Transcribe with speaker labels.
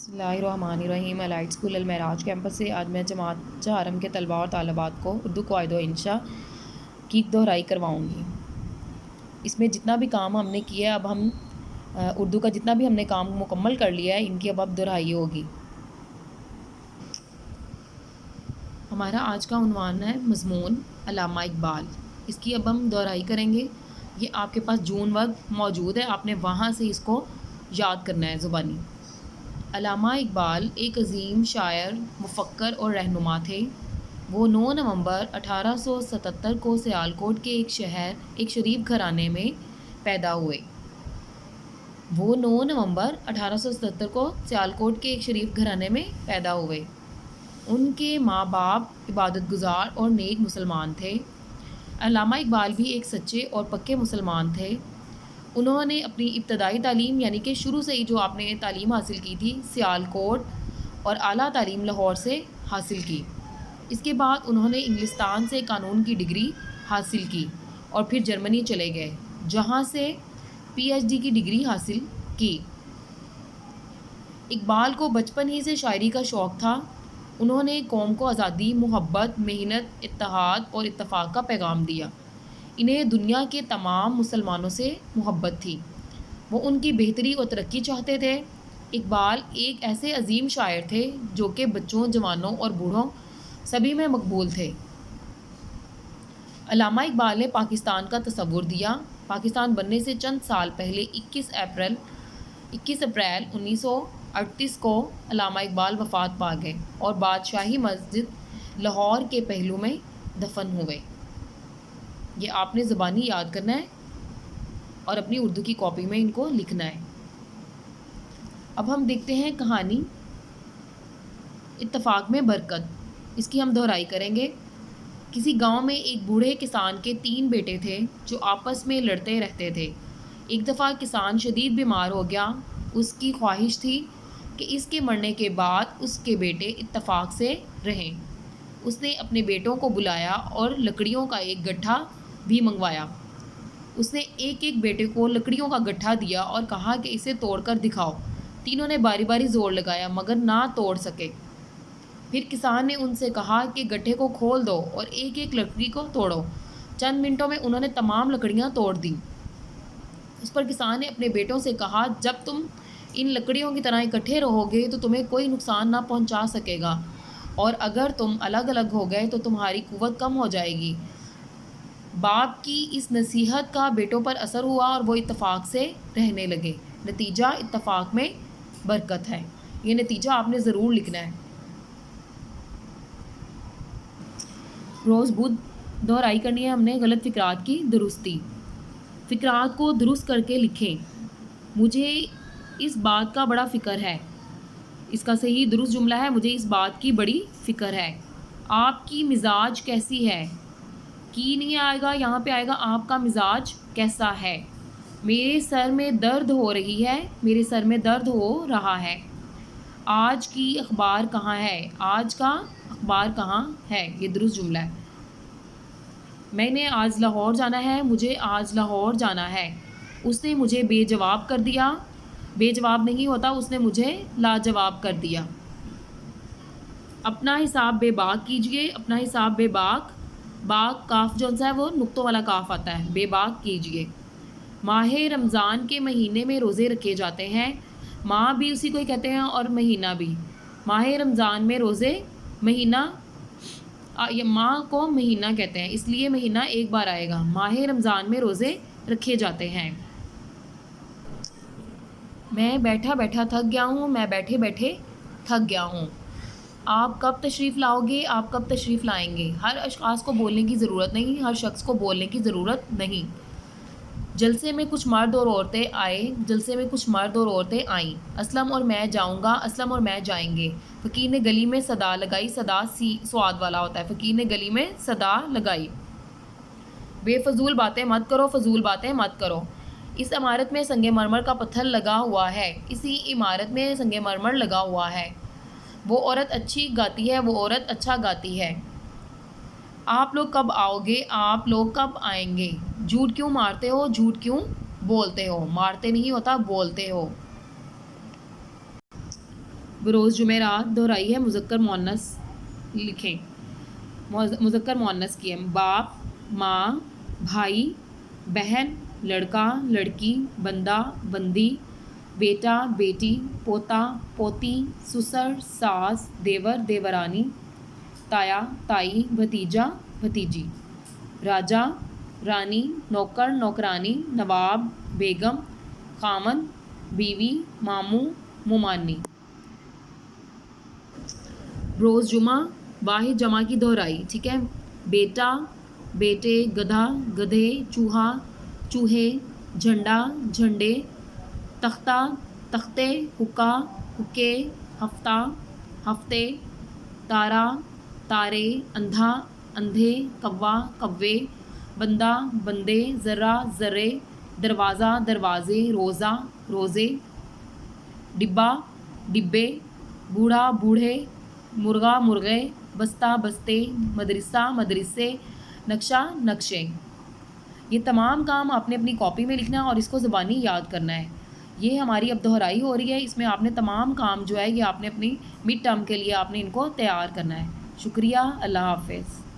Speaker 1: بسم اللہ الرحمن الرحیم۔ الائٹ اسکول المعراج کیمپس سے آج میں جماعت چہارم کے طلباء اور طالبات کو اردو قواعد و انشاء کی دہرائی کرواؤں گی۔ اس میں جتنا بھی کام ہم نے کیا ہے، اب ہم اردو کا جتنا بھی ہم نے کام مکمل کر لیا ہے، ان کی اب دہرائی ہوگی۔ ہمارا آج کا عنوان ہے مضمون علامہ اقبال۔ اس کی اب ہم دہرائی کریں گے۔ یہ آپ کے پاس جون وقت موجود ہے، آپ نے وہاں سے اس کو یاد کرنا ہے زبانی۔ علامہ اقبال ایک عظیم شاعر، مفکر اور رہنما تھے۔ وہ 9 نومبر 1877 کو سیالکوٹ کے ایک شریف گھرانے میں پیدا ہوئے۔ ان کے ماں باپ عبادت گزار اور نیک مسلمان تھے۔ علامہ اقبال بھی ایک سچے اور پکے مسلمان تھے۔ انہوں نے اپنی ابتدائی تعلیم یعنی کہ شروع سے ہی جو آپ نے تعلیم حاصل کی تھی سیالکوٹ، اور اعلیٰ تعلیم لاہور سے حاصل کی۔ اس کے بعد انہوں نے انگلستان سے قانون کی ڈگری حاصل کی اور پھر جرمنی چلے گئے، جہاں سے پی ایچ ڈی کی ڈگری حاصل کی۔ اقبال کو بچپن ہی سے شاعری کا شوق تھا۔ انہوں نے قوم کو آزادی، محبت، محنت، اتحاد اور اتفاق کا پیغام دیا۔ انہیں دنیا کے تمام مسلمانوں سے محبت تھی۔ وہ ان کی بہتری اور ترقی چاہتے تھے۔ اقبال ایک ایسے عظیم شاعر تھے جو کہ بچوں، جوانوں اور بوڑھوں سبھی میں مقبول تھے۔ علامہ اقبال نے پاکستان کا تصور دیا۔ پاکستان بننے سے چند سال پہلے 21 اپریل 1938 کو علامہ اقبال وفات پا گئے اور بادشاہی مسجد لاہور کے پہلو میں دفن ہوئے۔ یہ آپ نے زبانی یاد کرنا ہے اور اپنی اردو کی کاپی میں ان کو لکھنا ہے۔ اب ہم دیکھتے ہیں کہانی اتفاق میں برکت۔ اس کی ہم دہرائی کریں گے۔ کسی گاؤں میں ایک بوڑھے کسان کے 3 بیٹے تھے جو آپس میں لڑتے رہتے تھے۔ ایک دفعہ کسان شدید بیمار ہو گیا۔ اس کی خواہش تھی کہ اس کے مرنے کے بعد اس کے بیٹے اتفاق سے رہیں۔ اس نے اپنے بیٹوں کو بلایا اور لکڑیوں کا ایک گٹھا بھی منگوایا۔ اس نے ایک بیٹے کو لکڑیوں کا گٹھا دیا اور کہا کہ اسے توڑ کر دکھاؤ۔ تینوں نے باری باری زور لگایا مگر نہ توڑ سکے۔ پھر کسان نے ان سے کہا کہ گٹھے کو کھول دو اور ایک لکڑی کو توڑو۔ چند منٹوں میں انہوں نے تمام لکڑیاں توڑ دیں۔ اس پر کسان نے اپنے بیٹوں سے کہا، جب تم ان لکڑیوں کی طرح اکٹھے رہو گے تو تمہیں کوئی نقصان نہ پہنچا سکے گا، اور اگر تم الگ الگ ہو گئے تو تمہاری قوت کم ہو جائے گی۔ باپ کی اس نصیحت کا بیٹوں پر اثر ہوا اور وہ اتفاق سے رہنے لگے۔ نتیجہ اتفاق میں برکت ہے۔ یہ نتیجہ آپ نے ضرور لکھنا ہے۔ روز بدھ دہرائی کرنی ہے ہم نے غلط فقرات کی درستی۔ فقرات کو درست کر کے لکھیں۔ مجھے اس بات کا بڑا فکر ہے۔ اس کا صحیح درست جملہ ہے، مجھے اس بات کی بڑی فکر ہے۔ آپ کی مزاج کیسی ہے؟ کی نہیں آئے گا، یہاں پہ آئے گا آپ کا مزاج کیسا ہے۔ میرے سر میں درد ہو رہی ہے، میرے سر میں درد ہو رہا ہے۔ آج کی اخبار کہاں ہے؟ آج کا اخبار کہاں ہے؟ یہ درست جملہ ہے۔ میں نے آج لاہور جانا ہے، مجھے آج لاہور جانا ہے۔ اس نے مجھے بے جواب کر دیا۔ بے جواب نہیں ہوتا، اس نے مجھے لاجواب کر دیا۔ اپنا حساب بے باک کیجئے، اپنا حساب بے باک، باک کاف جو سا ہے وہ نقطوں والا کاف آتا ہے، بے باک کیجئے۔ ماہ رمضان کے مہینے میں روزے رکھے جاتے ہیں۔ ماہ بھی اسی کو ہی کہتے ہیں اور مہینہ بھی۔ ماہ رمضان میں روزے، مہینہ ماہ کو مہینہ کہتے ہیں، اس لیے مہینہ ایک بار آئے گا۔ ماہ رمضان میں روزے رکھے جاتے ہیں۔ میں بیٹھا بیٹھا تھک گیا ہوں، میں بیٹھے بیٹھے تھک گیا ہوں۔ آپ کب تشریف لاؤ گے؟ آپ کب تشریف لائیں گے؟ ہر اشخاص کو بولنے کی ضرورت نہیں، ہر شخص کو بولنے کی ضرورت نہیں۔ جلسے میں کچھ مرد اور عورتیں آئے، جلسے میں کچھ مرد اور عورتیں آئیں۔ اسلم اور میں جاؤں گا، اسلم اور میں جائیں گے۔ فقیر نے گلی میں صدا لگائی، صدا سواد والا ہوتا ہے، فقیر نے گلی میں صدا لگائی۔ بے فضول باتیں مت کرو، فضول باتیں مت کرو۔ اس عمارت میں سنگ مرمر کا پتھر لگا ہوا ہے، اسی عمارت میں سنگ مرمر لگا ہوا ہے۔ وہ عورت اچھی گاتی ہے، وہ عورت اچھا گاتی ہے۔ آپ لوگ کب آؤ گے؟ آپ لوگ کب آئیں گے؟ جھوٹ کیوں مارتے ہو؟ جھوٹ کیوں بولتے ہو؟ مارتے نہیں ہوتا، بولتے ہو۔ بروز جمعرات دہرائی ہے مذکر مؤنث لکھیں، مذکر مؤنث کی ہے، باپ، ماں، بھائی، بہن، لڑکا، لڑکی، بندہ، بندی، بیٹا، بیٹی، پوتا، پوتی، سسر، ساس، دیور، دیورانی، تایا، تائی، بھتیجا، بھتیجی، راجا، رانی، نوکر، نوکرانی، نواب، بیگم، خامن، بیوی، ماموں، ممانی۔ روز جمعہ واحد جمع کی دہرائی، ٹھیک ہے، بیٹا، بیٹے، گدھا، گدھے، چوہا، چوہے، جھنڈا، جھنڈے، تختہ، تختے، حکا، حکے، ہفتہ، ہفتے، تارا، تارے، اندھا، اندھے، کوا، کوے، بندہ، بندے، ذرہ، ذرے، دروازہ، دروازے، روزہ، روزے، ڈبہ، ڈبے، بوڑھا، بوڑھے، مرغا، مرغے، بستہ، بستے، مدرسہ، مدرسے، نقشہ، نقشے۔ یہ تمام کام آپ نے اپنی کاپی میں لکھنا ہے اور اس کو زبانی یاد کرنا ہے۔ یہ ہماری اب دہرائی ہو رہی ہے، اس میں آپ نے تمام کام جو ہے یہ آپ نے اپنی مڈ ٹرم کے لیے آپ نے ان کو تیار کرنا ہے۔ شکریہ، اللہ حافظ۔